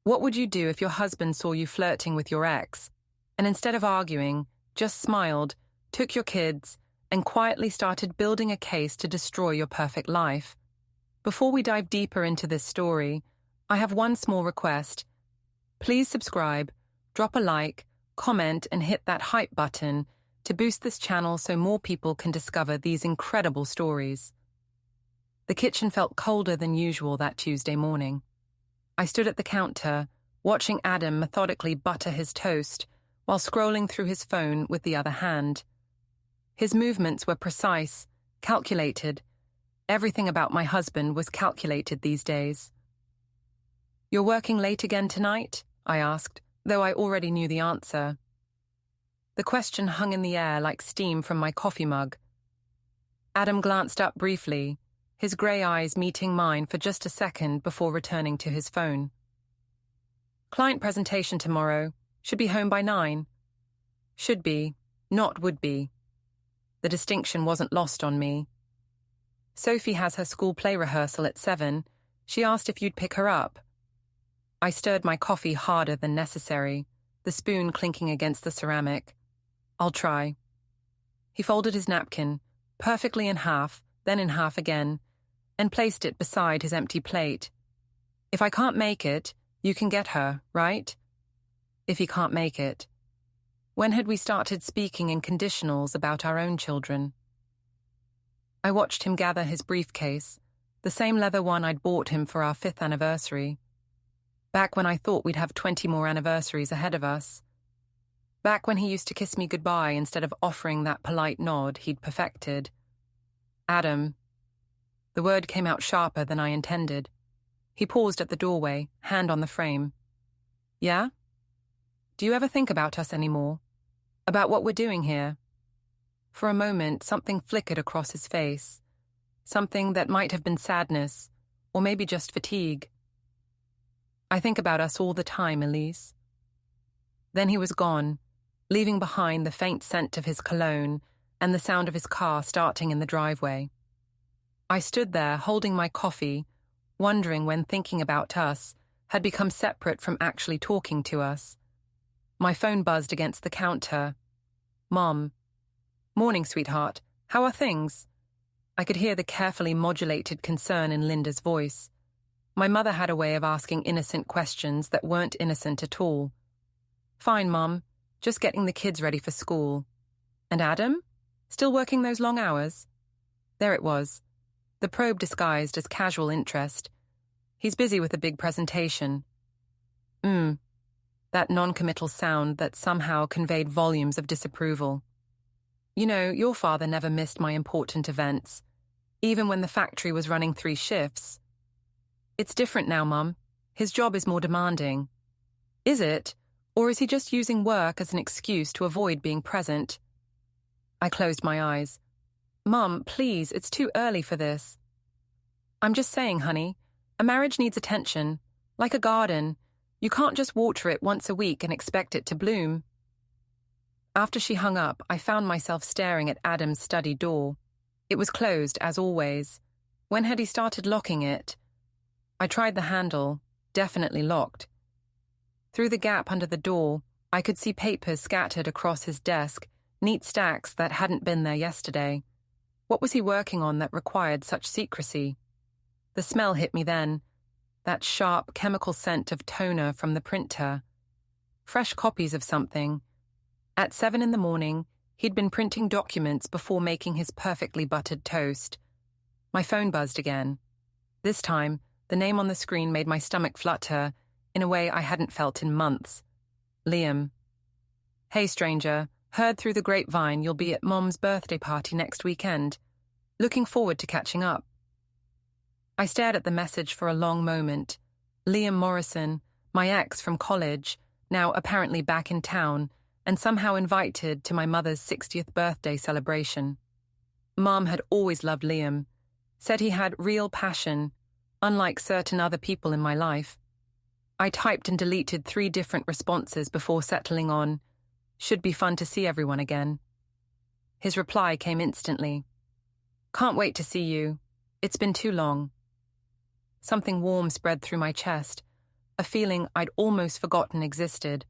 What would you do if your husband saw you flirting with your ex, and instead of arguing, just smiled, took your kids, and quietly started building a case to destroy your perfect life? Before we dive deeper into this story, I have one small request. Please subscribe, drop a like, comment, and hit that hype button to boost this channel so more people can discover these incredible stories. The kitchen felt colder than usual that Tuesday morning. I stood at the counter, watching Adam methodically butter his toast while scrolling through his phone with the other hand. His movements were precise, calculated. Everything about my husband was calculated these days. "You're working late again tonight?" I asked, though I already knew the answer. The question hung in the air like steam from my coffee mug. Adam glanced up briefly, his grey eyes meeting mine for just a second before returning to his phone. "Client presentation tomorrow. Should be home by 9. Should be, not would be. The distinction wasn't lost on me. "Sophie has her school play rehearsal at 7. She asked if you'd pick her up." I stirred my coffee harder than necessary, the spoon clinking against the ceramic. "I'll try." He folded his napkin, perfectly in half, then in half again, and placed it beside his empty plate. "If I can't make it, you can get her, right?" If he can't make it. When had we started speaking in conditionals about our own children? I watched him gather his briefcase, the same leather one I'd bought him for our 5th anniversary. Back when I thought we'd have 20 more anniversaries ahead of us. Back when he used to kiss me goodbye instead of offering that polite nod he'd perfected. "Adam." The word came out sharper than I intended. He paused at the doorway, hand on the frame. "Yeah? Do you ever think about us anymore? About what we're doing here?" For a moment, something flickered across his face. Something that might have been sadness, or maybe just fatigue. "I think about us all the time, Elise." Then he was gone, leaving behind the faint scent of his cologne and the sound of his car starting in the driveway. I stood there, holding my coffee, wondering when thinking about us had become separate from actually talking to us. My phone buzzed against the counter. "Mom." "Morning, sweetheart. How are things?" I could hear the carefully modulated concern in Linda's voice. My mother had a way of asking innocent questions that weren't innocent at all. "Fine, Mom. Just getting the kids ready for school." "And Adam? Still working those long hours?" There it was. The probe disguised as casual interest. "He's busy with a big presentation." That non-committal sound that somehow conveyed volumes of disapproval. "You know, your father never missed my important events, even when the factory was running 3 shifts. It's different now, Mum. His job is more demanding." "Is it? Or is he just using work as an excuse to avoid being present?" I closed my eyes. "Mum, please, it's too early for this." "I'm just saying, honey, a marriage needs attention, like a garden. You can't just water it once a week and expect it to bloom." After she hung up, I found myself staring at Adam's study door. It was closed, as always. When had he started locking it? I tried the handle, definitely locked. Through the gap under the door, I could see papers scattered across his desk, neat stacks that hadn't been there yesterday. What was he working on that required such secrecy? The smell hit me then, that sharp chemical scent of toner from the printer. Fresh copies of something. At 7 in the morning, he'd been printing documents before making his perfectly buttered toast. My phone buzzed again. This time, the name on the screen made my stomach flutter in a way I hadn't felt in months. Liam. "Hey, stranger. Heard through the grapevine you'll be at Mom's birthday party next weekend. Looking forward to catching up." I stared at the message for a long moment. Liam Morrison, my ex from college, now apparently back in town, and somehow invited to my mother's 60th birthday celebration. Mom had always loved Liam, said he had real passion, unlike certain other people in my life. I typed and deleted 3 different responses before settling on, "Should be fun to see everyone again." His reply came instantly. "Can't wait to see you. It's been too long." Something warm spread through my chest, a feeling I'd almost forgotten existed.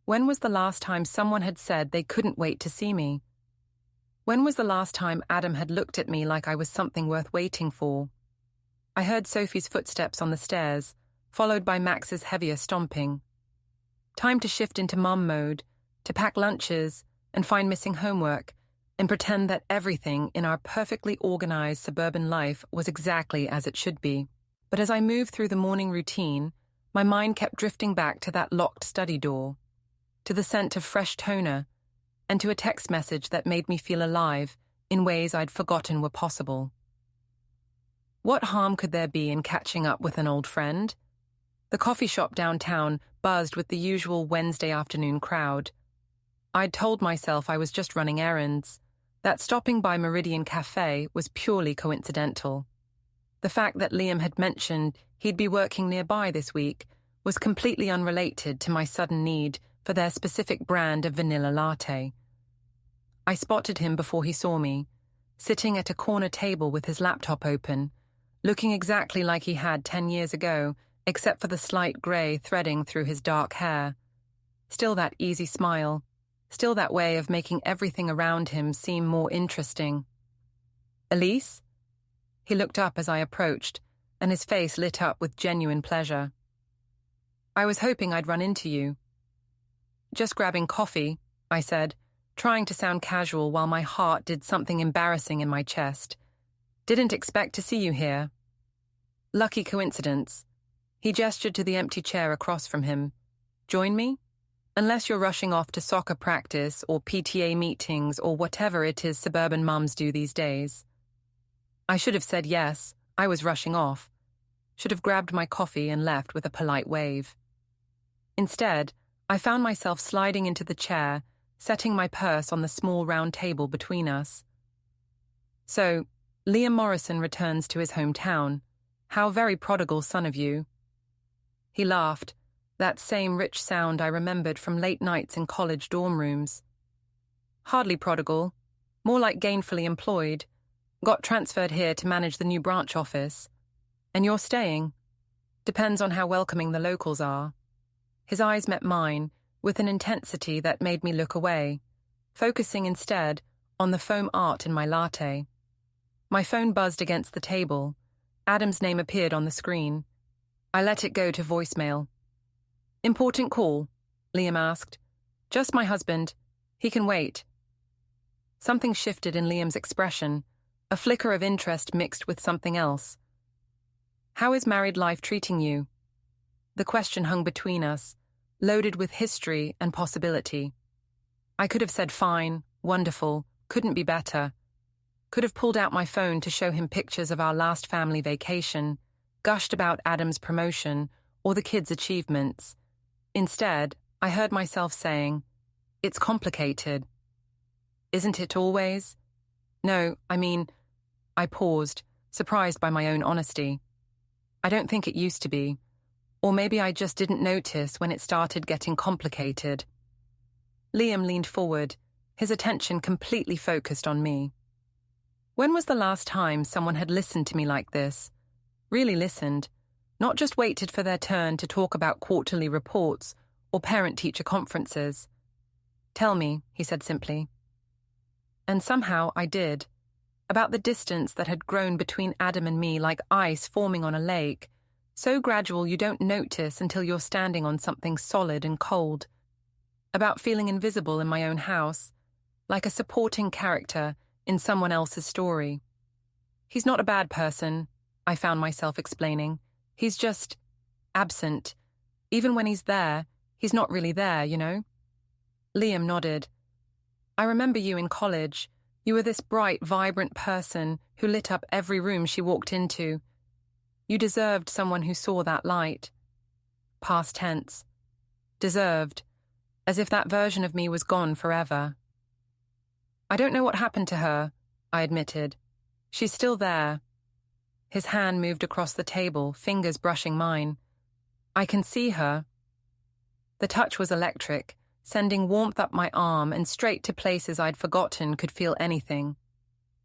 When was the last time someone had said they couldn't wait to see me? When was the last time Adam had looked at me like I was something worth waiting for? I heard Sophie's footsteps on the stairs, followed by Max's heavier stomping. Time to shift into mum mode, to pack lunches and find missing homework, and pretend that everything in our perfectly organized suburban life was exactly as it should be. But as I moved through the morning routine, my mind kept drifting back to that locked study door, to the scent of fresh toner, and to a text message that made me feel alive in ways I'd forgotten were possible. What harm could there be in catching up with an old friend? The coffee shop downtown buzzed with the usual Wednesday afternoon crowd. I'd told myself I was just running errands, that stopping by Meridian Cafe was purely coincidental. The fact that Liam had mentioned he'd be working nearby this week was completely unrelated to my sudden need for their specific brand of vanilla latte. I spotted him before he saw me, sitting at a corner table with his laptop open, looking exactly like he had 10 years ago, except for the slight grey threading through his dark hair. Still that easy smile, still that way of making everything around him seem more interesting. "Elise?" He looked up as I approached, and his face lit up with genuine pleasure. "I was hoping I'd run into you." "Just grabbing coffee," I said, trying to sound casual while my heart did something embarrassing in my chest. "Didn't expect to see you here." "Lucky coincidence." He gestured to the empty chair across from him. "Join me? Unless you're rushing off to soccer practice or PTA meetings or whatever it is suburban mums do these days." I should have said yes, I was rushing off. Should have grabbed my coffee and left with a polite wave. Instead, I found myself sliding into the chair, setting my purse on the small round table between us. "So, Liam Morrison returns to his hometown. How very prodigal son of you." He laughed, that same rich sound I remembered from late nights in college dorm rooms. "Hardly prodigal, more like gainfully employed. Got transferred here to manage the new branch office. And you're staying. Depends on how welcoming the locals are." His eyes met mine, with an intensity that made me look away, focusing instead on the foam art in my latte. My phone buzzed against the table. Adam's name appeared on the screen. I let it go to voicemail. "Important call?" Liam asked. "Just my husband. He can wait." Something shifted in Liam's expression, a flicker of interest mixed with something else. "How is married life treating you?" The question hung between us, loaded with history and possibility. I could have said fine, wonderful, couldn't be better. Could have pulled out my phone to show him pictures of our last family vacation, gushed about Adam's promotion or the kids' achievements. Instead, I heard myself saying, "It's complicated." "Isn't it always?" "No, I mean," I paused, surprised by my own honesty. "I don't think it used to be. Or maybe I just didn't notice when it started getting complicated." Liam leaned forward, his attention completely focused on me. When was the last time someone had listened to me like this? Really listened, not just waited for their turn to talk about quarterly reports or parent-teacher conferences. "Tell me," he said simply. And somehow I did, about the distance that had grown between Adam and me like ice forming on a lake, so gradual you don't notice until you're standing on something solid and cold. About feeling invisible in my own house, like a supporting character in someone else's story. "He's not a bad person," I found myself explaining. "He's just absent. Even when he's there, he's not really there, you know?" Liam nodded. "I remember you in college. You were this bright, vibrant person who lit up every room she walked into. You deserved someone who saw that light." Past tense. Deserved. As if that version of me was gone forever. "I don't know what happened to her," I admitted. "She's still there." His hand moved across the table, fingers brushing mine. "I can see her." The touch was electric, sending warmth up my arm and straight to places I'd forgotten could feel anything.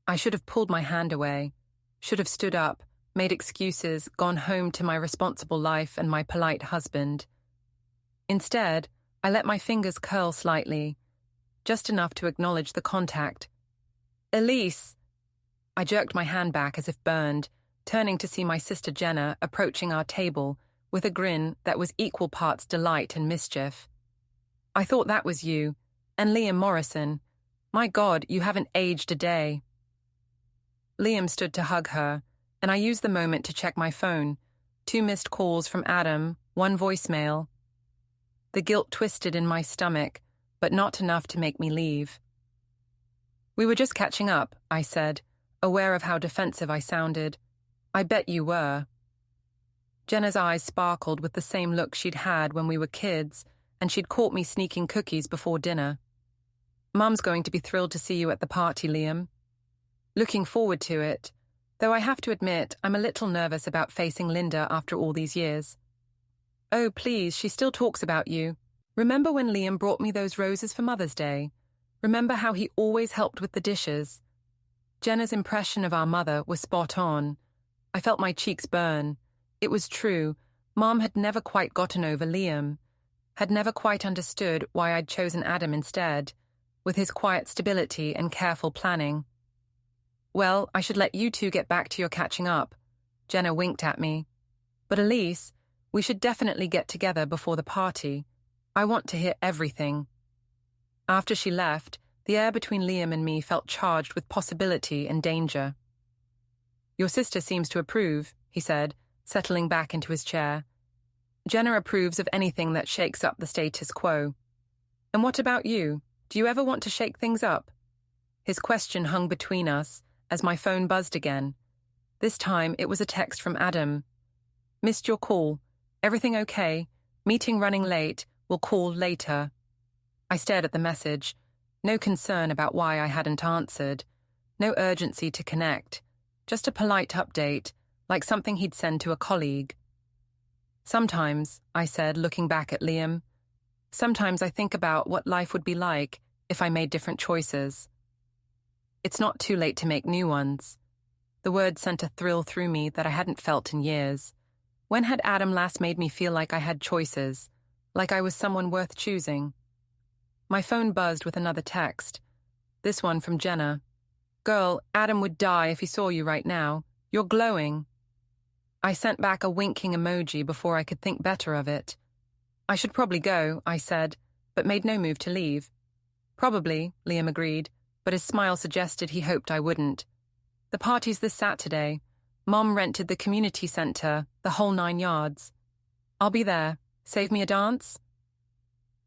I should have pulled my hand away, should have stood up, made excuses, gone home to my responsible life and my polite husband. Instead, I let my fingers curl slightly, just enough to acknowledge the contact. Elise! I jerked my hand back as if burned, turning to see my sister Jenna approaching our table with a grin that was equal parts delight and mischief. I thought that was you, and Liam Morrison. My God, you haven't aged a day. Liam stood to hug her, and I used the moment to check my phone. 2 missed calls from Adam, 1 voicemail. The guilt twisted in my stomach, but not enough to make me leave. We were just catching up, I said, aware of how defensive I sounded. I bet you were. Jenna's eyes sparkled with the same look she'd had when we were kids, and she'd caught me sneaking cookies before dinner. Mum's going to be thrilled to see you at the party, Liam. Looking forward to it, though I have to admit I'm a little nervous about facing Linda after all these years. Oh, please, she still talks about you. Remember when Liam brought me those roses for Mother's Day? Remember how he always helped with the dishes? Jenna's impression of our mother was spot on. I felt my cheeks burn. It was true. Mom had never quite gotten over Liam, had never quite understood why I'd chosen Adam instead, with his quiet stability and careful planning. Well, I should let you 2 get back to your catching up. Jenna winked at me. But Elise, we should definitely get together before the party. I want to hear everything. After she left, the air between Liam and me felt charged with possibility and danger. Your sister seems to approve, he said, settling back into his chair. Jenna approves of anything that shakes up the status quo. And what about you? Do you ever want to shake things up? His question hung between us as my phone buzzed again. This time it was a text from Adam. Missed your call. Everything okay? Meeting running late. We'll call later. I stared at the message. No concern about why I hadn't answered. No urgency to connect. Just a polite update, like something he'd send to a colleague. Sometimes, I said, looking back at Liam, sometimes I think about what life would be like if I made different choices. It's not too late to make new ones. The word sent a thrill through me that I hadn't felt in years. When had Adam last made me feel like I had choices, like I was someone worth choosing? My phone buzzed with another text. This one from Jenna. Girl, Adam would die if he saw you right now. You're glowing. I sent back a winking emoji before I could think better of it. I should probably go, I said, but made no move to leave. Probably, Liam agreed, but his smile suggested he hoped I wouldn't. The party's this Saturday. Mom rented the community centre, the whole 9 yards. I'll be there. Save me a dance?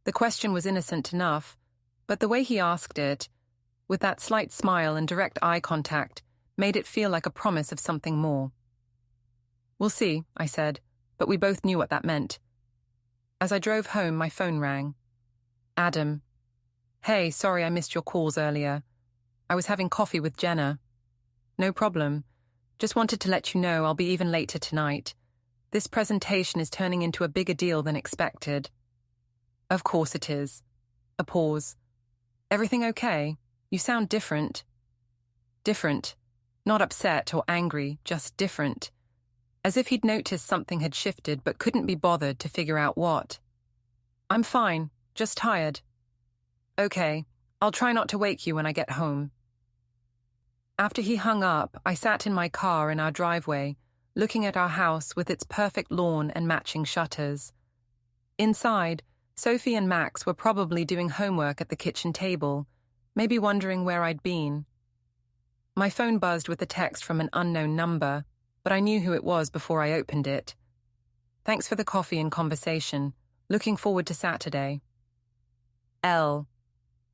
The question was innocent enough, but the way he asked it, with that slight smile and direct eye contact, made it feel like a promise of something more. We'll see, I said, but we both knew what that meant. As I drove home, my phone rang. Adam. Hey, sorry I missed your calls earlier. I was having coffee with Jenna. No problem. Just wanted to let you know I'll be even later tonight. This presentation is turning into a bigger deal than expected. Of course it is. A pause. Everything okay? You sound different. Different. Not upset or angry, just different. As if he'd noticed something had shifted but couldn't be bothered to figure out what. I'm fine, just tired. Okay, I'll try not to wake you when I get home. After he hung up, I sat in my car in our driveway, looking at our house with its perfect lawn and matching shutters. Inside, Sophie and Max were probably doing homework at the kitchen table, maybe wondering where I'd been. My phone buzzed with a text from an unknown number, but I knew who it was before I opened it. Thanks for the coffee and conversation. Looking forward to Saturday. L.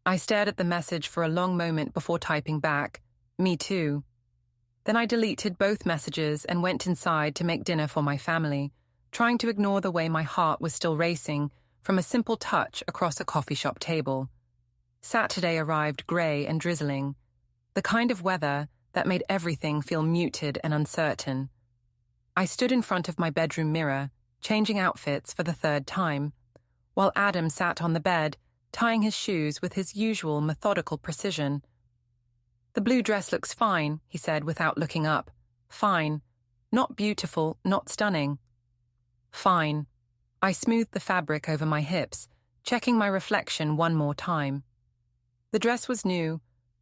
I stared at the message for a long moment before typing back, me too. Then I deleted both messages and went inside to make dinner for my family, trying to ignore the way my heart was still racing from a simple touch across a coffee shop table. Saturday arrived grey and drizzling, the kind of weather that made everything feel muted and uncertain. I stood in front of my bedroom mirror, changing outfits for the 3rd time, while Adam sat on the bed, tying his shoes with his usual methodical precision. The blue dress looks fine, he said without looking up. Fine. Not beautiful, not stunning. Fine. I smoothed the fabric over my hips, checking my reflection one more time. The dress was new,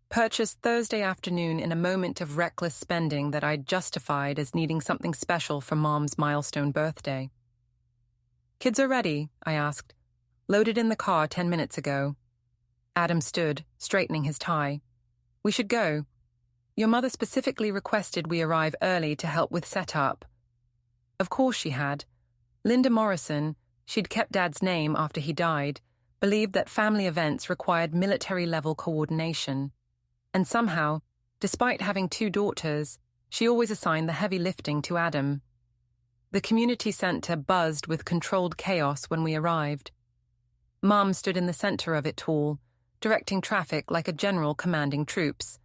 purchased Thursday afternoon in a moment of reckless spending that I'd justified as needing something special for Mom's milestone birthday. "Kids are ready," I asked. "Loaded in the car 10 minutes ago." Adam stood, straightening his tie. "We should go. Your mother specifically requested we arrive early to help with setup." Of course she had. Linda Morrison, she'd kept Dad's name after he died, believed that family events required military-level coordination. And somehow, despite having 2 daughters, she always assigned the heavy lifting to Adam. The community center buzzed with controlled chaos when we arrived. Mom stood in the center of it all, directing traffic like a general commanding troops.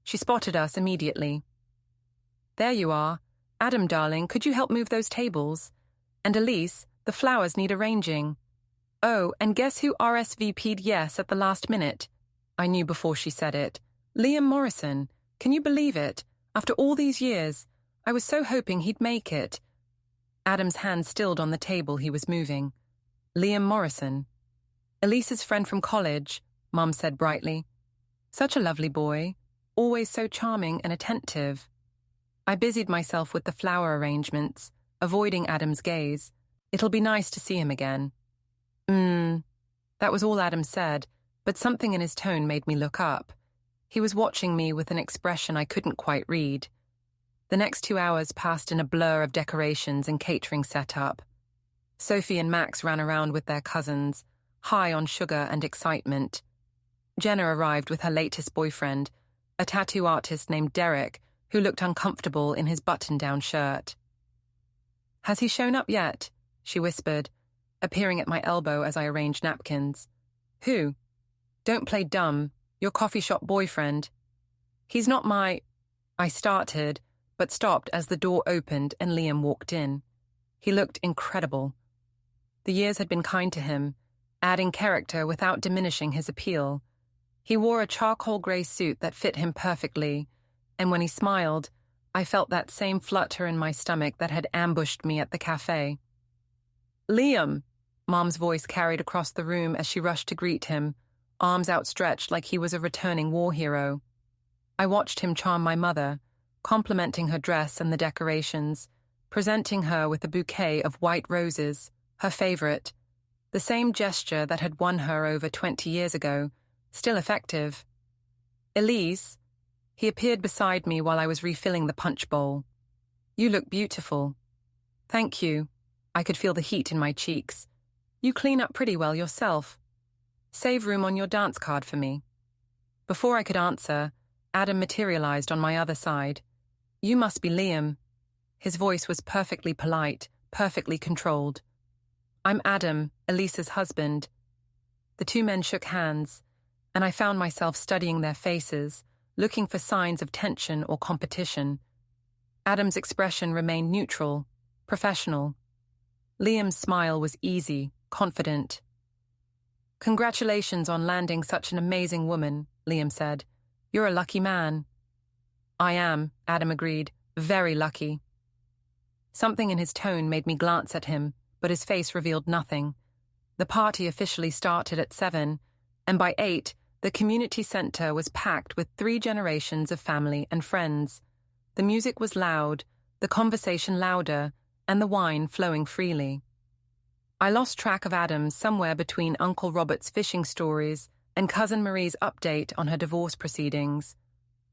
She spotted us immediately. "There you are. Adam, darling, could you help move those tables? And Elise, the flowers need arranging. Oh, and guess who RSVP'd yes at the last minute?" I knew before she said it. "Liam Morrison. Can you believe it? After all these years, I was so hoping he'd make it." Adam's hand stilled on the table he was moving. "Liam Morrison. Elise's friend from college," Mom said brightly. "Such a lovely boy, always so charming and attentive." I busied myself with the flower arrangements, avoiding Adam's gaze. "It'll be nice to see him again." That was all Adam said, but something in his tone made me look up. He was watching me with an expression I couldn't quite read. The next 2 hours passed in a blur of decorations and catering setup. Sophie and Max ran around with their cousins, high on sugar and excitement. Jenna arrived with her latest boyfriend, a tattoo artist named Derek, who looked uncomfortable in his button-down shirt. "Has he shown up yet?" she whispered, appearing at my elbow as I arranged napkins. "Who?" "Don't play dumb. Your coffee shop boyfriend." "He's not my—" I started, but stopped as the door opened and Liam walked in. He looked incredible. The years had been kind to him, adding character without diminishing his appeal. He wore a charcoal grey suit that fit him perfectly, and when he smiled, I felt that same flutter in my stomach that had ambushed me at the cafe. "Liam!" Mom's voice carried across the room as she rushed to greet him, arms outstretched like he was a returning war hero. I watched him charm my mother, complimenting her dress and the decorations, presenting her with a bouquet of white roses, her favorite, the same gesture that had won her over 20 years ago, still effective. "Elise," he appeared beside me while I was refilling the punch bowl. "You look beautiful." "Thank you." I could feel the heat in my cheeks. "You clean up pretty well yourself. Save room on your dance card for me." Before I could answer, Adam materialized on my other side. "You must be Liam." His voice was perfectly polite, perfectly controlled. "I'm Adam, Elisa's husband." The 2 men shook hands, and I found myself studying their faces, looking for signs of tension or competition. Adam's expression remained neutral, professional. Liam's smile was easy, confident. "Congratulations on landing such an amazing woman," Liam said. "You're a lucky man." "I am," Adam agreed. "Very lucky." Something in his tone made me glance at him, but his face revealed nothing. The party officially started at 7, and by 8, the community center was packed with 3 generations of family and friends. The music was loud, the conversation louder, and the wine flowing freely. I lost track of Adam somewhere between Uncle Robert's fishing stories and Cousin Marie's update on her divorce proceedings.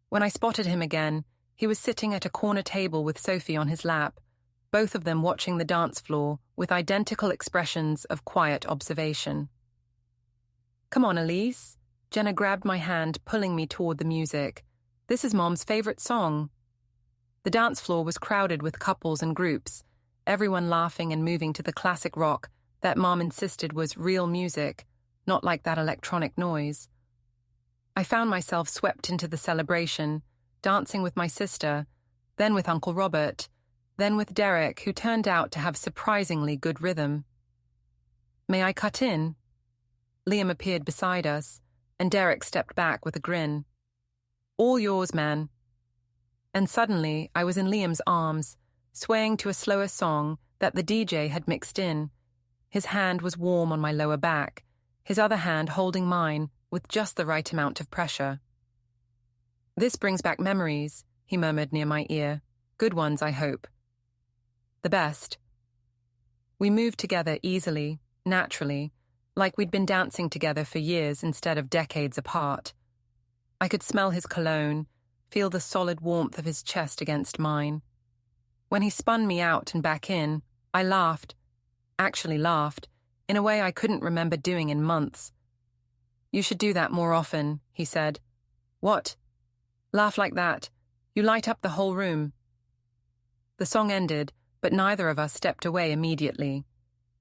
When I spotted him again, he was sitting at a corner table with Sophie on his lap, both of them watching the dance floor with identical expressions of quiet observation. "Come on, Elise." Jenna grabbed my hand, pulling me toward the music. "This is Mom's favorite song." The dance floor was crowded with couples and groups, everyone laughing and moving to the classic rock that Mom insisted was real music, not like that electronic noise. I found myself swept into the celebration, dancing with my sister, then with Uncle Robert, then with Derek, who turned out to have surprisingly good rhythm. "May I cut in?" Liam appeared beside us, and Derek stepped back with a grin. "All yours, man." And suddenly, I was in Liam's arms, swaying to a slower song that the DJ had mixed in. His hand was warm on my lower back, his other hand holding mine with just the right amount of pressure. "This brings back memories," he murmured near my ear. "Good ones, I hope." "The best." We moved together easily, naturally, like we'd been dancing together for years instead of decades apart. I could smell his cologne, feel the solid warmth of his chest against mine. When he spun me out and back in, I laughed, in a way I couldn't remember doing in months. "You should do that more often," he said. "What?" "Laugh like that. You light up the whole room." The song ended, but neither of us stepped away immediately.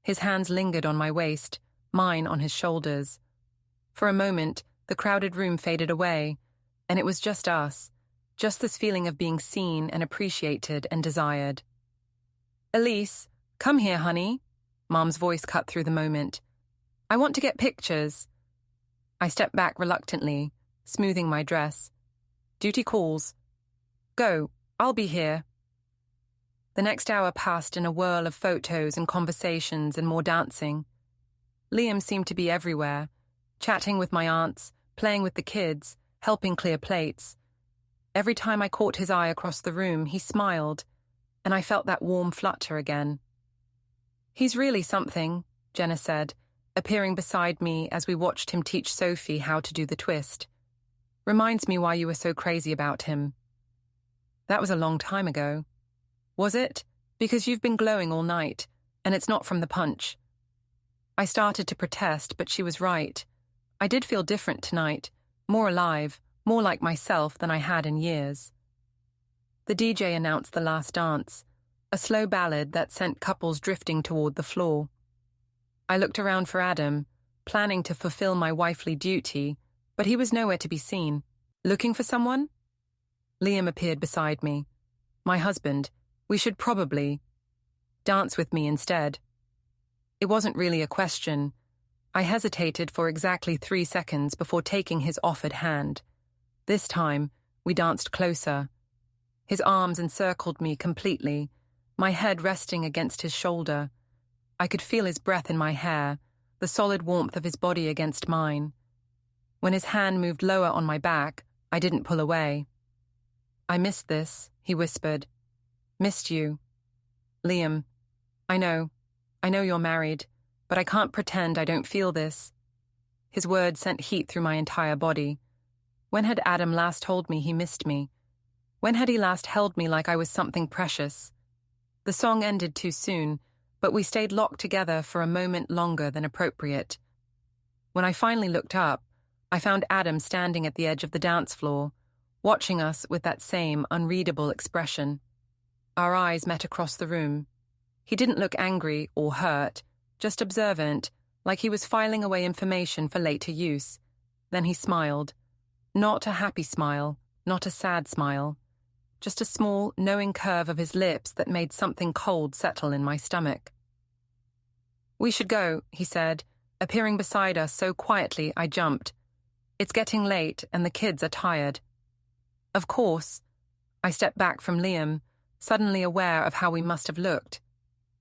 His hands lingered on my waist, mine on his shoulders. For a moment, the crowded room faded away, and it was just us, just this feeling of being seen and appreciated and desired. "Elise, come here, honey," Mom's voice cut through the moment. "I want to get pictures." I stepped back reluctantly, smoothing my dress. "Duty calls." "Go, I'll be here." The next hour passed in a whirl of photos and conversations and more dancing. Liam seemed to be everywhere, chatting with my aunts, playing with the kids, helping clear plates. Every time I caught his eye across the room, he smiled, and I felt that warm flutter again. "He's really something," Jenna said, appearing beside me as we watched him teach Sophie how to do the twist. "Reminds me why you were so crazy about him." That was a long time ago. Was it? Because you've been glowing all night, and it's not from the punch. I started to protest, but she was right. I did feel different tonight, more alive, more like myself than I had in years. The DJ announced the last dance, a slow ballad that sent couples drifting toward the floor. I looked around for Adam, planning to fulfill my wifely duty, but he was nowhere to be seen. "Looking for someone?" Liam appeared beside me. "My husband. We should probably dance with me instead." It wasn't really a question. I hesitated for exactly 3 seconds before taking his offered hand. This time, we danced closer. His arms encircled me completely, my head resting against his shoulder. I could feel his breath in my hair, the solid warmth of his body against mine. When his hand moved lower on my back, I didn't pull away. "I missed this," he whispered. "Missed you." "Liam, I know you're married, but I can't pretend I don't feel this." His words sent heat through my entire body. When had Adam last told me he missed me? When had he last held me like I was something precious? The song ended too soon, but we stayed locked together for a moment longer than appropriate. When I finally looked up, I found Adam standing at the edge of the dance floor, watching us with that same unreadable expression. Our eyes met across the room. He didn't look angry or hurt, just observant, like he was filing away information for later use. Then he smiled. Not a happy smile, not a sad smile. Just a small, knowing curve of his lips that made something cold settle in my stomach. "We should go," he said, appearing beside us so quietly I jumped. "It's getting late and the kids are tired." "Of course." I stepped back from Liam, suddenly aware of how we must have looked.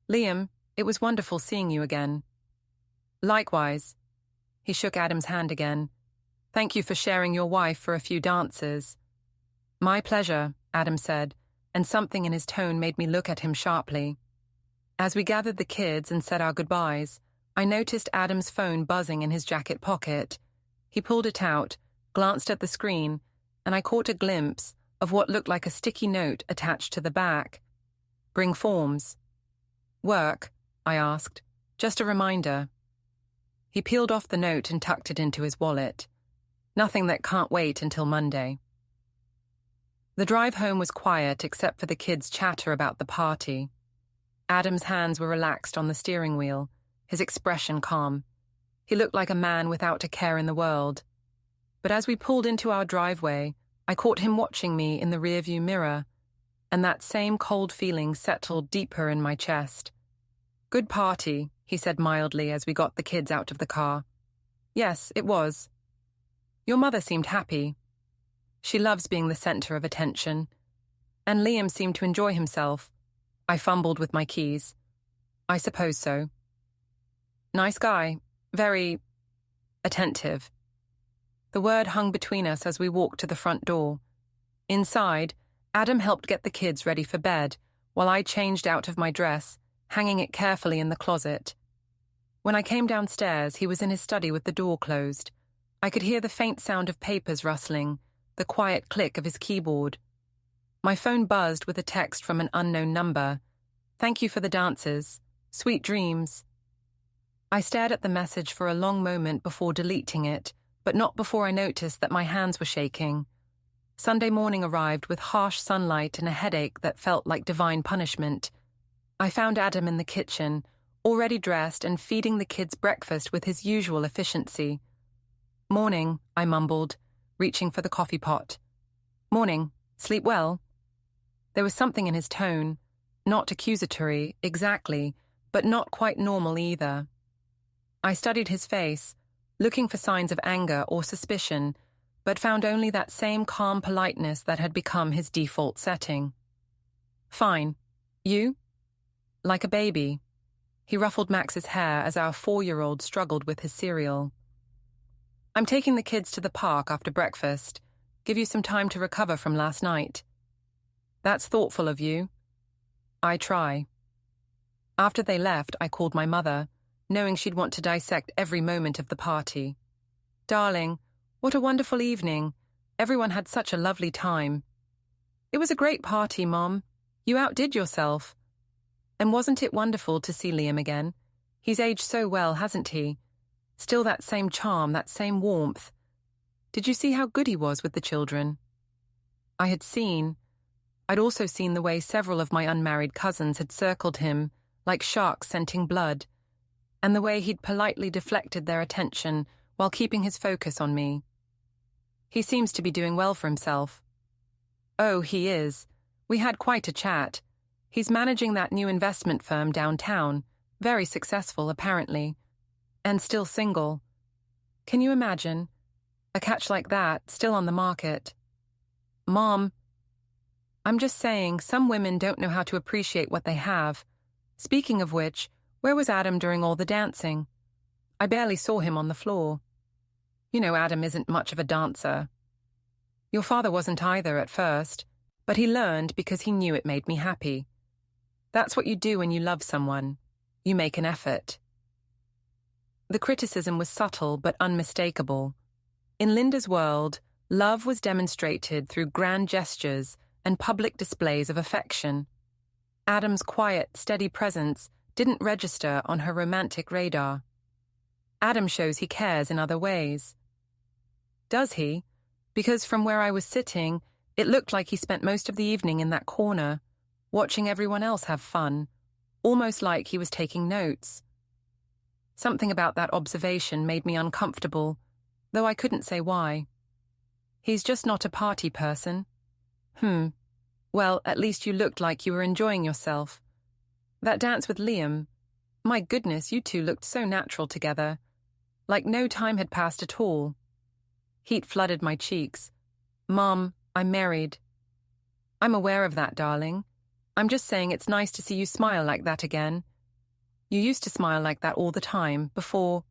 "Liam, it was wonderful seeing you again." "Likewise." He shook Adam's hand again. "Thank you for sharing your wife for a few dances." "My pleasure," Adam said, and something in his tone made me look at him sharply. As we gathered the kids and said our goodbyes, I noticed Adam's phone buzzing in his jacket pocket. He pulled it out, glanced at the screen, and I caught a glimpse of what looked like a sticky note attached to the back. "Bring forms." "Work?" I asked. "Just a reminder." He peeled off the note and tucked it into his wallet. "Nothing that can't wait until Monday." The drive home was quiet except for the kids' chatter about the party. Adam's hands were relaxed on the steering wheel, his expression calm. He looked like a man without a care in the world. But as we pulled into our driveway, I caught him watching me in the rearview mirror, and that same cold feeling settled deeper in my chest. "Good party," he said mildly as we got the kids out of the car. "Yes, it was." "Your mother seemed happy." "She loves being the center of attention." "And Liam seemed to enjoy himself." I fumbled with my keys. I suppose so. Nice guy. Very attentive. The word hung between us as we walked to the front door. Inside, Adam helped get the kids ready for bed, while I changed out of my dress, hanging it carefully in the closet. When I came downstairs, he was in his study with the door closed. I could hear the faint sound of papers rustling, the quiet click of his keyboard. My phone buzzed with a text from an unknown number. Thank you for the dances. Sweet dreams. I stared at the message for a long moment before deleting it, but not before I noticed that my hands were shaking. Sunday morning arrived with harsh sunlight and a headache that felt like divine punishment. I found Adam in the kitchen, already dressed and feeding the kids breakfast with his usual efficiency. Morning, I mumbled, reaching for the coffee pot. Morning, sleep well? There was something in his tone, not accusatory, exactly, but not quite normal either. I studied his face, looking for signs of anger or suspicion, but found only that same calm politeness that had become his default setting. Fine. You? Like a baby. He ruffled Max's hair as our 4-year-old struggled with his cereal. I'm taking the kids to the park after breakfast. Give you some time to recover from last night. That's thoughtful of you. I try. After they left, I called my mother, knowing she'd want to dissect every moment of the party. Darling, what a wonderful evening. Everyone had such a lovely time. It was a great party, Mom. You outdid yourself. And wasn't it wonderful to see Liam again? He's aged so well, hasn't he? Still that same charm, that same warmth. Did you see how good he was with the children? I'd also seen the way several of my unmarried cousins had circled him, like sharks scenting blood, and the way he'd politely deflected their attention while keeping his focus on me. He seems to be doing well for himself. Oh, he is. We had quite a chat. He's managing that new investment firm downtown, very successful apparently, and still single. Can you imagine? A catch like that, still on the market. Mom, I'm just saying some women don't know how to appreciate what they have. Speaking of which, where was Adam during all the dancing? I barely saw him on the floor. You know Adam isn't much of a dancer. Your father wasn't either at first, but he learned because he knew it made me happy. That's what you do when you love someone. You make an effort. The criticism was subtle but unmistakable. In Linda's world, love was demonstrated through grand gestures and public displays of affection. Adam's quiet, steady presence didn't register on her romantic radar. Adam shows he cares in other ways. Does he? Because from where I was sitting, it looked like he spent most of the evening in that corner, watching everyone else have fun, almost like he was taking notes. Something about that observation made me uncomfortable, though I couldn't say why. He's just not a party person. Well, at least you looked like you were enjoying yourself. That dance with Liam, my goodness, you two looked so natural together, like no time had passed at all. Heat flooded my cheeks. Mom, I'm married. I'm aware of that, darling. I'm just saying it's nice to see you smile like that again. You used to smile like that all the time, before...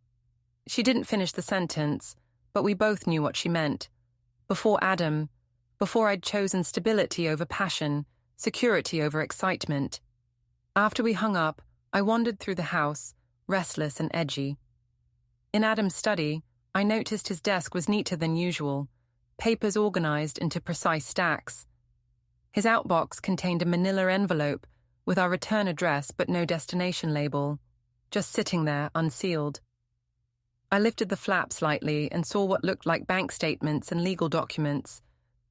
She didn't finish the sentence, but we both knew what she meant. Before Adam, before I'd chosen stability over passion, security over excitement. After we hung up, I wandered through the house, restless and edgy. In Adam's study, I noticed his desk was neater than usual, papers organized into precise stacks. His outbox contained a manila envelope with our return address but no destination label, just sitting there unsealed. I lifted the flap slightly and saw what looked like bank statements and legal documents,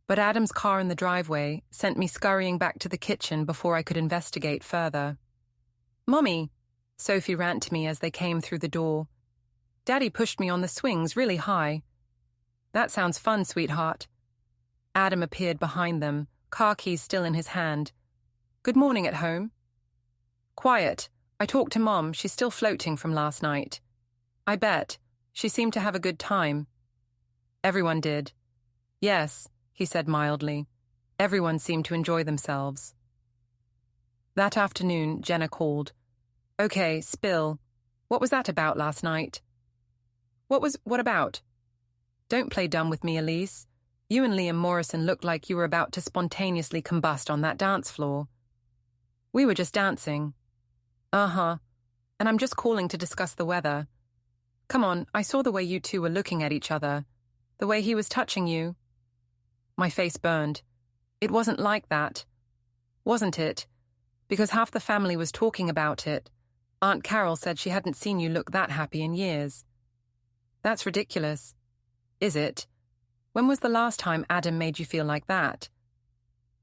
but Adam's car in the driveway sent me scurrying back to the kitchen before I could investigate further. "Mommy," Sophie ran to me as they came through the door. "Daddy pushed me on the swings really high." "That sounds fun, sweetheart." Adam appeared behind them, car keys still in his hand. "Good morning at home?" "Quiet. I talked to Mom. She's still floating from last night." "I bet. She seemed to have a good time." "Everyone did." "Yes," he said mildly. "Everyone seemed to enjoy themselves." That afternoon, Jenna called. Okay, spill. What was that about last night? What about? Don't play dumb with me, Elise. You and Liam Morrison looked like you were about to spontaneously combust on that dance floor. We were just dancing. Uh-huh. And I'm just calling to discuss the weather. Come on, I saw the way you two were looking at each other. The way he was touching you. My face burned. It wasn't like that. Wasn't it? Because half the family was talking about it. Aunt Carol said she hadn't seen you look that happy in years. That's ridiculous. Is it? When was the last time Adam made you feel like that?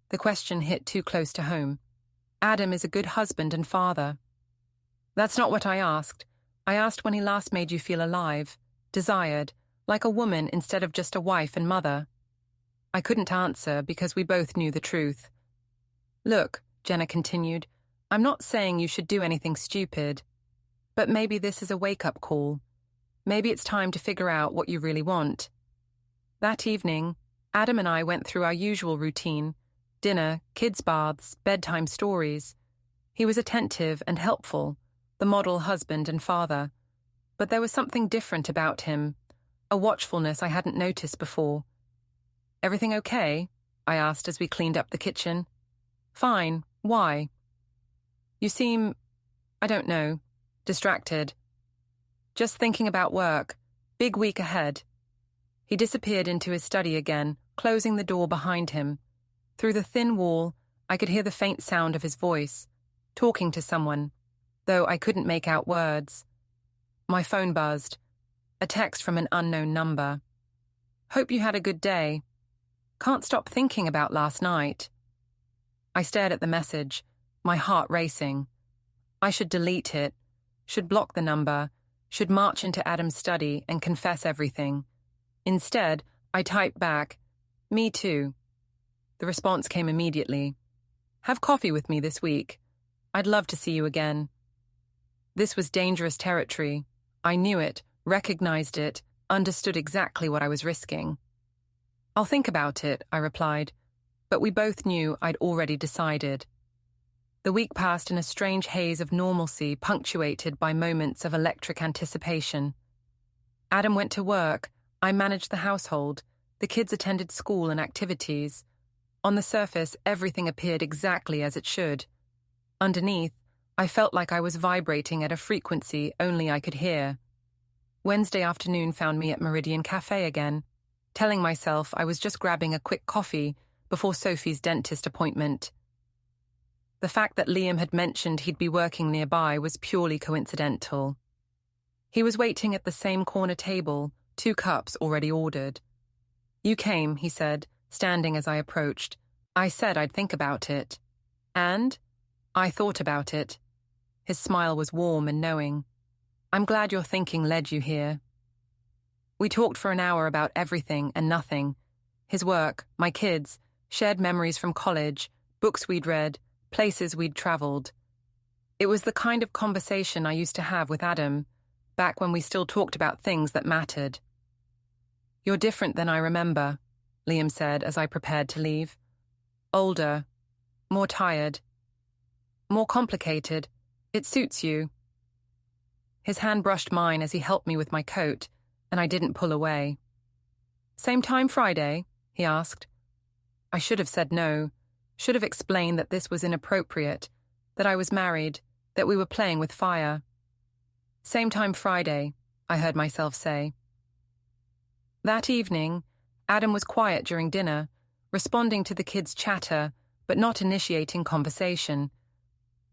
The question hit too close to home. Adam is a good husband and father. That's not what I asked. I asked when he last made you feel alive, desired, like a woman instead of just a wife and mother. I couldn't answer because we both knew the truth. Look, Jenna continued, I'm not saying you should do anything stupid, but maybe this is a wake-up call. Maybe it's time to figure out what you really want. That evening, Adam and I went through our usual routine: dinner, kids' baths, bedtime stories. He was attentive and helpful, the model husband and father. But there was something different about him, a watchfulness I hadn't noticed before. Everything okay? I asked as we cleaned up the kitchen. Fine. Why? You seem, I don't know, distracted. Just thinking about work. Big week ahead. He disappeared into his study again, closing the door behind him. Through the thin wall, I could hear the faint sound of his voice, talking to someone, though I couldn't make out words. My phone buzzed. A text from an unknown number. Hope you had a good day. Can't stop thinking about last night. I stared at the message, my heart racing. I should delete it, should block the number, should march into Adam's study and confess everything. Instead, I typed back, "Me too." The response came immediately. "Have coffee with me this week. I'd love to see you again." This was dangerous territory. I knew it, recognized it, understood exactly what I was risking. "I'll think about it," I replied, but we both knew I'd already decided. The week passed in a strange haze of normalcy punctuated by moments of electric anticipation. Adam went to work, I managed the household, the kids attended school and activities. On the surface, everything appeared exactly as it should. Underneath, I felt like I was vibrating at a frequency only I could hear. Wednesday afternoon found me at Meridian Cafe again, telling myself I was just grabbing a quick coffee before Sophie's dentist appointment. The fact that Liam had mentioned he'd be working nearby was purely coincidental. He was waiting at the same corner table, 2 cups already ordered. "You came," he said, standing as I approached. "I said I'd think about it." "And?" "I thought about it." His smile was warm and knowing. "I'm glad your thinking led you here." We talked for an hour about everything and nothing. His work, my kids, shared memories from college, books we'd read, places we'd traveled. It was the kind of conversation I used to have with Adam, back when we still talked about things that mattered. "You're different than I remember," Liam said as I prepared to leave. "Older, more tired, more complicated. It suits you." His hand brushed mine as he helped me with my coat, and I didn't pull away. "Same time Friday?" he asked. I should have said no, should have explained that this was inappropriate, that I was married, that we were playing with fire. "Same time Friday," I heard myself say. That evening, Adam was quiet during dinner, responding to the kids' chatter, but not initiating conversation.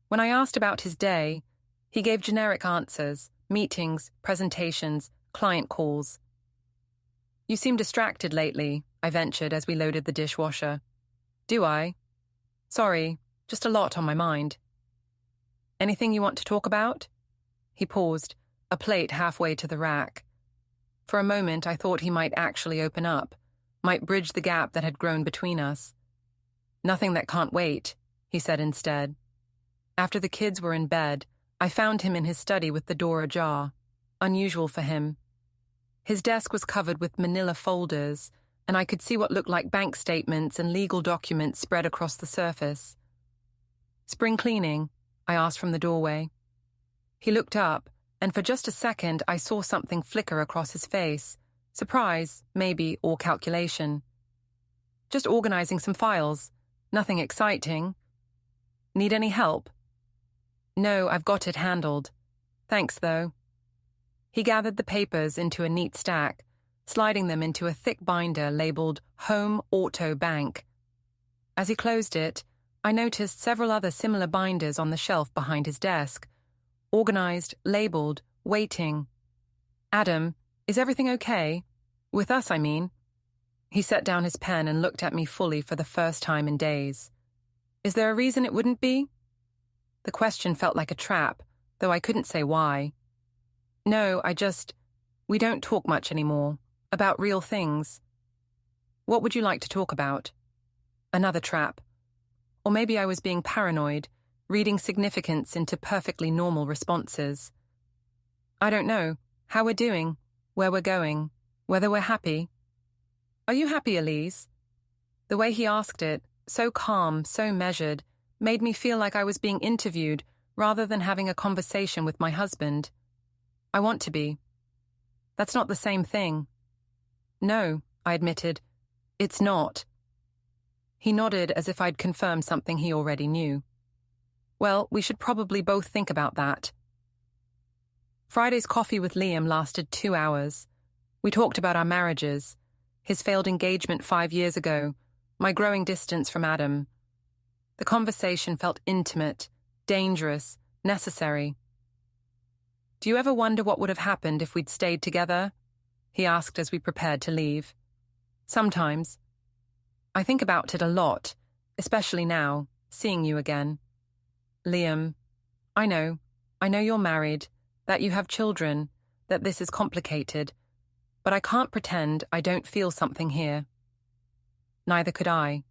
When I asked about his day, he gave generic answers: meetings, presentations, client calls. "You seem distracted lately," I ventured as we loaded the dishwasher. "Do I? Sorry, just a lot on my mind." "Anything you want to talk about?" He paused, a plate halfway to the rack. For a moment I thought he might actually open up, might bridge the gap that had grown between us. "Nothing that can't wait," he said instead. After the kids were in bed, I found him in his study with the door ajar, unusual for him. His desk was covered with manila folders, and I could see what looked like bank statements and legal documents spread across the surface. Spring cleaning? I asked from the doorway. He looked up, and for just a second I saw something flicker across his face. Surprise, maybe, or calculation. Just organizing some files. Nothing exciting. Need any help? No, I've got it handled. Thanks, though. He gathered the papers into a neat stack, sliding them into a thick binder labeled Home Auto Bank. As he closed it, I noticed several other similar binders on the shelf behind his desk, organized, labeled, waiting. Adam, is everything okay? With us, I mean. He set down his pen and looked at me fully for the first time in days. Is there a reason it wouldn't be? The question felt like a trap, though I couldn't say why. No, we don't talk much anymore, about real things. What would you like to talk about? Another trap. Or maybe I was being paranoid, reading significance into perfectly normal responses. I don't know. How we're doing, where we're going, whether we're happy. Are you happy, Elise? The way he asked it, so calm, so measured, made me feel like I was being interviewed rather than having a conversation with my husband. I want to be. That's not the same thing. No, I admitted. It's not. He nodded as if I'd confirmed something he already knew. Well, we should probably both think about that. Friday's coffee with Liam lasted 2 hours. We talked about our marriages, his failed engagement 5 years ago, my growing distance from Adam. The conversation felt intimate, dangerous, necessary. Do you ever wonder what would have happened if we'd stayed together? He asked as we prepared to leave. Sometimes. I think about it a lot, especially now, seeing you again. Liam, I know you're married, that you have children, that this is complicated, but I can't pretend I don't feel something here. Neither could I.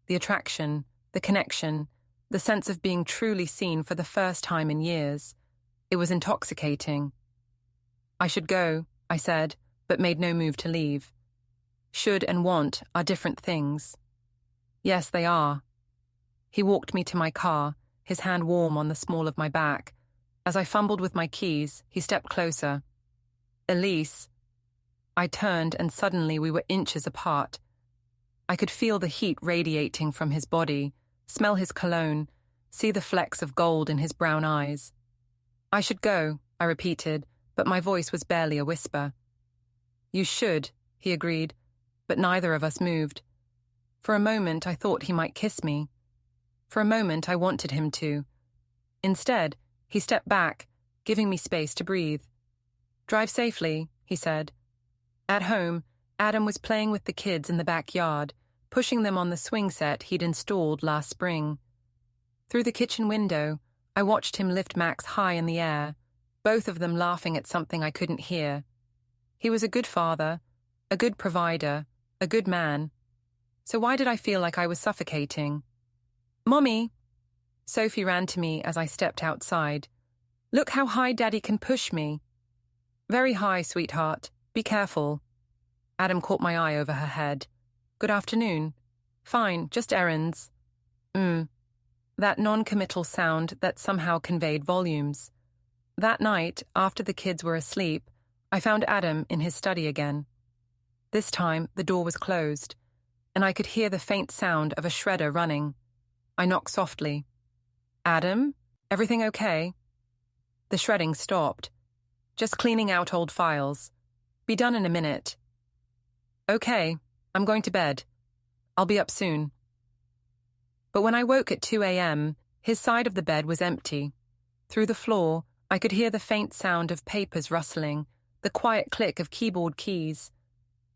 The attraction, the connection, the sense of being truly seen for the first time in years. It was intoxicating. I should go, I said, but made no move to leave. Should and want are different things. Yes, they are. He walked me to my car, his hand warm on the small of my back. As I fumbled with my keys, he stepped closer. Elise. I turned and suddenly we were inches apart. I could feel the heat radiating from his body, smell his cologne, see the flecks of gold in his brown eyes. I should go, I repeated, but my voice was barely a whisper. You should, he agreed, but neither of us moved. For a moment I thought he might kiss me. For a moment I wanted him to. Instead, he stepped back, giving me space to breathe. Drive safely, he said. At home, Adam was playing with the kids in the backyard, pushing them on the swing set he'd installed last spring. Through the kitchen window, I watched him lift Max high in the air, both of them laughing at something I couldn't hear. He was a good father, a good provider, a good man. So why did I feel like I was suffocating? Mommy! Sophie ran to me as I stepped outside. Look how high Daddy can push me. Very high, sweetheart. Be careful. Adam caught my eye over her head. Good afternoon. Fine, just errands. That non-committal sound that somehow conveyed volumes. That night, after the kids were asleep, I found Adam in his study again. This time, the door was closed, and I could hear the faint sound of a shredder running. I knocked softly. Adam? Everything okay? The shredding stopped. Just cleaning out old files. Be done in a minute. Okay, I'm going to bed. I'll be up soon. But when I woke at 2 a.m., his side of the bed was empty. Through the floor, I could hear the faint sound of papers rustling, the quiet click of keyboard keys.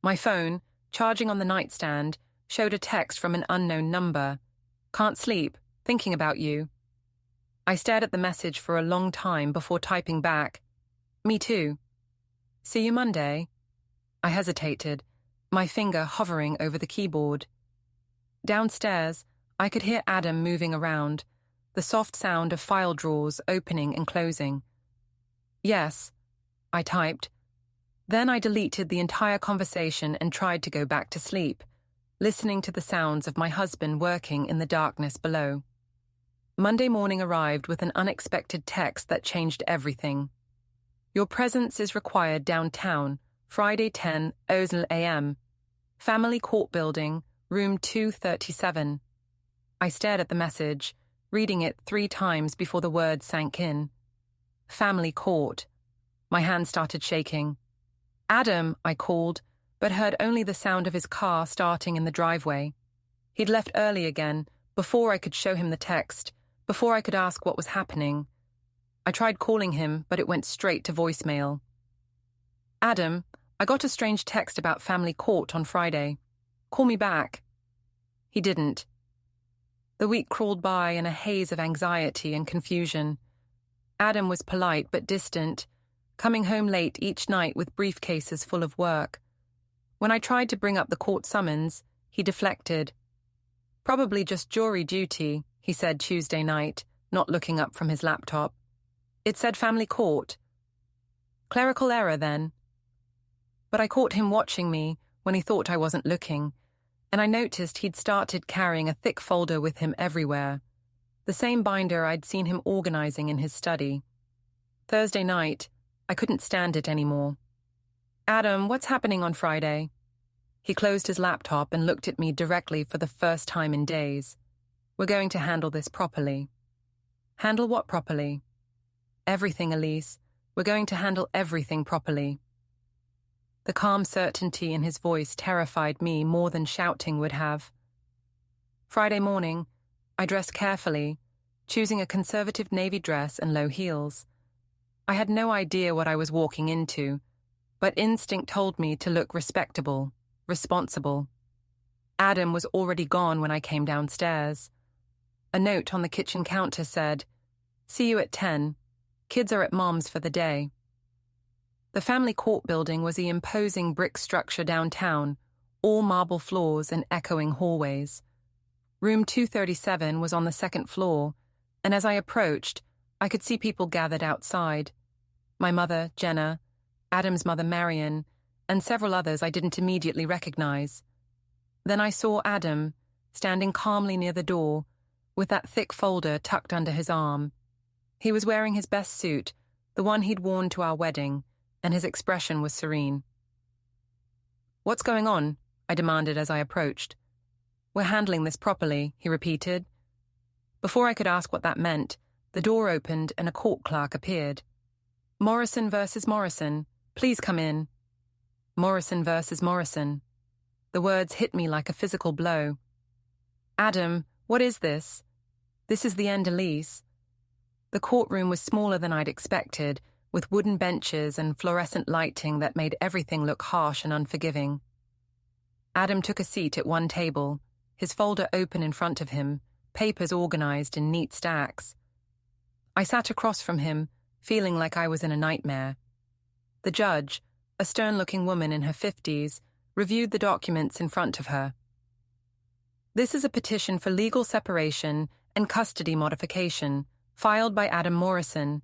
My phone, charging on the nightstand, showed a text from an unknown number. Can't sleep, thinking about you. I stared at the message for a long time before typing back. Me too. See you Monday. I hesitated, my finger hovering over the keyboard. Downstairs, I could hear Adam moving around, the soft sound of file drawers opening and closing. Yes, I typed. Then I deleted the entire conversation and tried to go back to sleep, listening to the sounds of my husband working in the darkness below. Monday morning arrived with an unexpected text that changed everything. Your presence is required downtown, Friday 10:00 a.m. Family Court Building, room 237. I stared at the message, reading it 3 times before the words sank in. Family Court. My hand started shaking. Adam, I called, but heard only the sound of his car starting in the driveway. He'd left early again, before I could show him the text, before I could ask what was happening. I tried calling him, but it went straight to voicemail. Adam, I got a strange text about family court on Friday. Call me back. He didn't. The week crawled by in a haze of anxiety and confusion. Adam was polite but distant, coming home late each night with briefcases full of work. When I tried to bring up the court summons, he deflected. Probably just jury duty, he said Tuesday night, not looking up from his laptop. It said family court. Clerical error, then. But I caught him watching me when he thought I wasn't looking, and I noticed he'd started carrying a thick folder with him everywhere, the same binder I'd seen him organizing in his study. Thursday night, I couldn't stand it anymore. Adam, what's happening on Friday? He closed his laptop and looked at me directly for the first time in days. We're going to handle this properly. Handle what properly? Everything, Elise. We're going to handle everything properly. The calm certainty in his voice terrified me more than shouting would have. Friday morning, I dressed carefully, choosing a conservative navy dress and low heels. I had no idea what I was walking into, but instinct told me to look respectable, responsible. Adam was already gone when I came downstairs. A note on the kitchen counter said, "See you at 10. Kids are at Mom's for the day." The family court building was the imposing brick structure downtown, all marble floors and echoing hallways. Room 237 was on the 2nd floor, and as I approached, I could see people gathered outside. My mother, Jenna, Adam's mother, Marion, and several others I didn't immediately recognize. Then I saw Adam, standing calmly near the door, with that thick folder tucked under his arm. He was wearing his best suit, the one he'd worn to our wedding, and his expression was serene. "What's going on?" I demanded as I approached. "We're handling this properly," he repeated. Before I could ask what that meant, the door opened and a court clerk appeared. "Morrison versus Morrison. Please come in." Morrison versus Morrison. The words hit me like a physical blow. "Adam, what is this?" "This is the end, Elise." The courtroom was smaller than I'd expected, with wooden benches and fluorescent lighting that made everything look harsh and unforgiving. Adam took a seat at one table, his folder open in front of him, papers organized in neat stacks. I sat across from him, feeling like I was in a nightmare. The judge, a stern-looking woman in her 50s, reviewed the documents in front of her. "This is a petition for legal separation and custody modification, filed by Adam Morrison.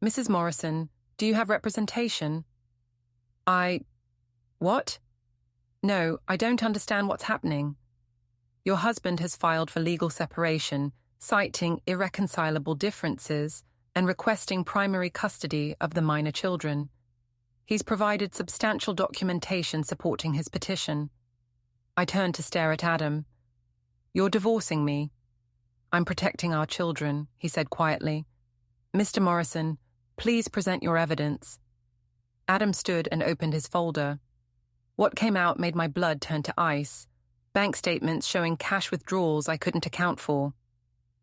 Mrs. Morrison, do you have representation?" What? "No, I don't understand what's happening." "Your husband has filed for legal separation, citing irreconcilable differences and requesting primary custody of the minor children. He's provided substantial documentation supporting his petition." I turned to stare at Adam. "You're divorcing me." "I'm protecting our children," he said quietly. "Mr. Morrison, please present your evidence." Adam stood and opened his folder. What came out made my blood turn to ice. Bank statements showing cash withdrawals I couldn't account for.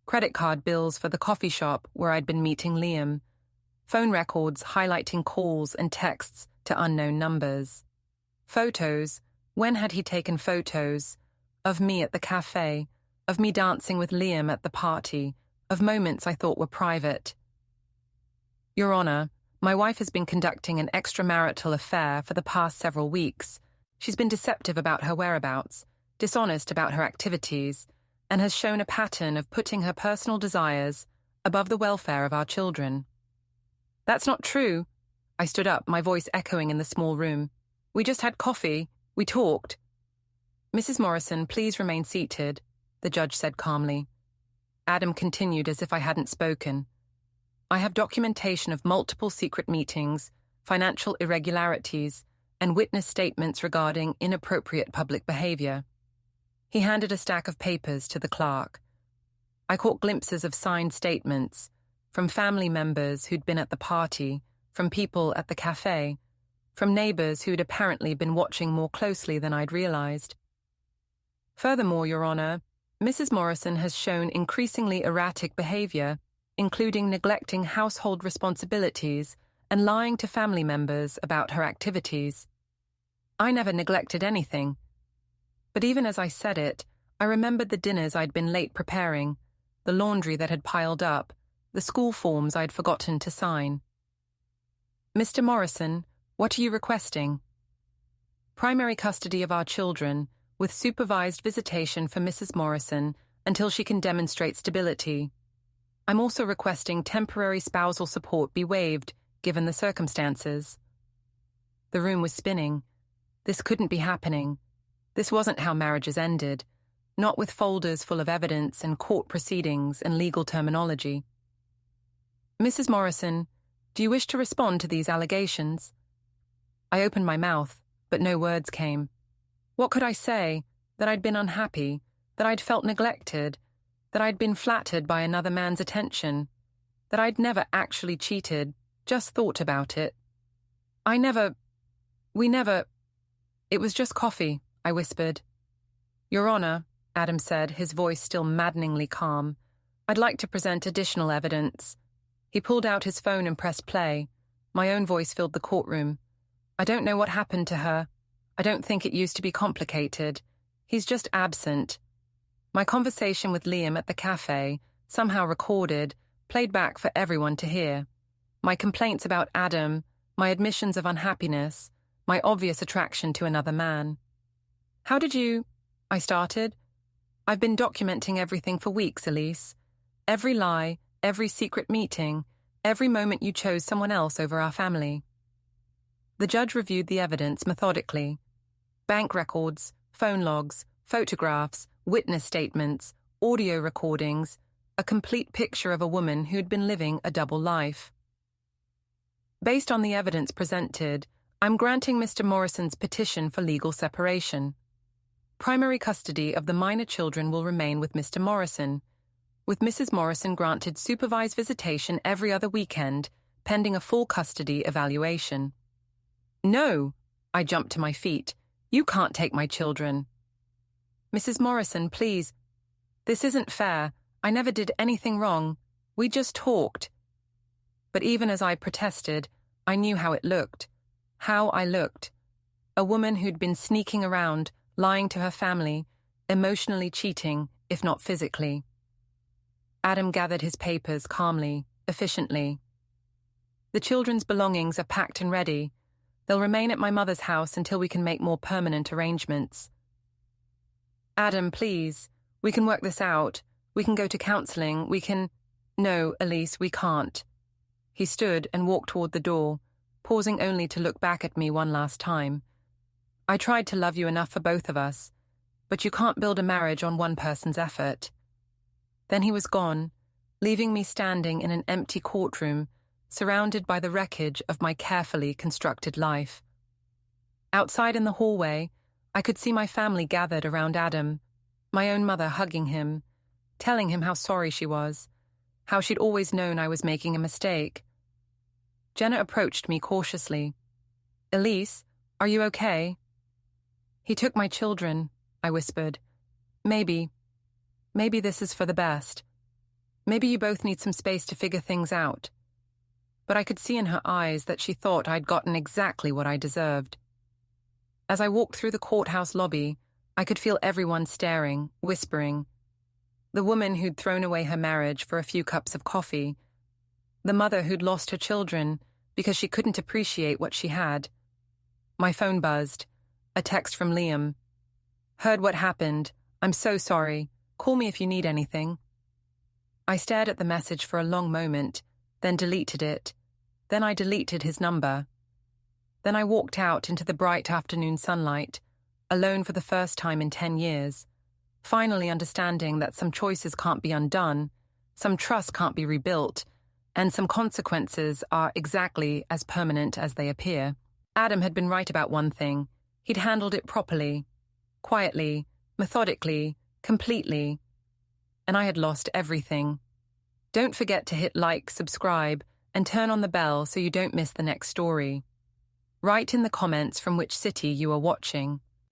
Credit card bills for the coffee shop where I'd been meeting Liam. Phone records highlighting calls and texts to unknown numbers. Photos. When had he taken photos? Of me at the cafe, of me dancing with Liam at the party, of moments I thought were private. "Your Honor, my wife has been conducting an extramarital affair for the past several weeks. She's been deceptive about her whereabouts, dishonest about her activities, and has shown a pattern of putting her personal desires above the welfare of our children." "That's not true." I stood up, my voice echoing in the small room. "We just had coffee. We talked." "Mrs. Morrison, please remain seated," the judge said calmly. Adam continued as if I hadn't spoken. I have documentation of multiple secret meetings, financial irregularities, and witness statements regarding inappropriate public behavior. He handed a stack of papers to the clerk. I caught glimpses of signed statements from family members who'd been at the party, from people at the cafe, from neighbors who'd apparently been watching more closely than I'd realized. Furthermore, Your Honor, Mrs. Morrison has shown increasingly erratic behavior, including neglecting household responsibilities and lying to family members about her activities. I never neglected anything. But even as I said it, I remembered the dinners I'd been late preparing, the laundry that had piled up, the school forms I'd forgotten to sign. Mr. Morrison, what are you requesting? Primary custody of our children, with supervised visitation for Mrs. Morrison until she can demonstrate stability. I'm also requesting temporary spousal support be waived, given the circumstances. The room was spinning. This couldn't be happening. This wasn't how marriages ended, not with folders full of evidence and court proceedings and legal terminology. Mrs. Morrison, do you wish to respond to these allegations? I opened my mouth, but no words came. What could I say? That I'd been unhappy, that I'd felt neglected, that I'd been flattered by another man's attention, that I'd never actually cheated, just thought about it. It was just coffee, I whispered. Your Honor, Adam said, his voice still maddeningly calm, I'd like to present additional evidence. He pulled out his phone and pressed play. My own voice filled the courtroom. I don't know what happened to her. I don't think it used to be complicated. He's just absent. My conversation with Liam at the cafe, somehow recorded, played back for everyone to hear. My complaints about Adam, my admissions of unhappiness, my obvious attraction to another man. How did you... I started. I've been documenting everything for weeks, Elise. Every lie, every secret meeting, every moment you chose someone else over our family. The judge reviewed the evidence methodically. Bank records, phone logs, photographs, witness statements, audio recordings, a complete picture of a woman who'd been living a double life. Based on the evidence presented, I'm granting Mr. Morrison's petition for legal separation. Primary custody of the minor children will remain with Mr. Morrison, with Mrs. Morrison granted supervised visitation every other weekend, pending a full custody evaluation. No, I jumped to my feet. You can't take my children. Mrs. Morrison, please. This isn't fair. I never did anything wrong. We just talked. But even as I protested, I knew how it looked. How I looked. A woman who'd been sneaking around, lying to her family, emotionally cheating, if not physically. Adam gathered his papers calmly, efficiently. The children's belongings are packed and ready. They'll remain at my mother's house until we can make more permanent arrangements. Adam, please. We can work this out. We can go to counseling. We can... No, Elise, we can't. He stood and walked toward the door, pausing only to look back at me one last time. I tried to love you enough for both of us, but you can't build a marriage on one person's effort. Then he was gone, leaving me standing in an empty courtroom, surrounded by the wreckage of my carefully constructed life. Outside in the hallway, I could see my family gathered around Adam, my own mother hugging him, telling him how sorry she was, how she'd always known I was making a mistake. Jenna approached me cautiously. Elise, are you okay? He took my children, I whispered. Maybe this is for the best. Maybe you both need some space to figure things out. But I could see in her eyes that she thought I'd gotten exactly what I deserved. As I walked through the courthouse lobby, I could feel everyone staring, whispering. The woman who'd thrown away her marriage for a few cups of coffee. The mother who'd lost her children because she couldn't appreciate what she had. My phone buzzed. A text from Liam. Heard what happened. I'm so sorry. Call me if you need anything. I stared at the message for a long moment, then deleted it. Then I deleted his number. Then I walked out into the bright afternoon sunlight, alone for the first time in 10 years. finally understanding that some choices can't be undone, some trust can't be rebuilt, and some consequences are exactly as permanent as they appear. Adam had been right about one thing. He'd handled it properly, quietly, methodically, completely, and I had lost everything. Don't forget to hit like, subscribe, and turn on the bell so you don't miss the next story. Write in the comments from which city you are watching.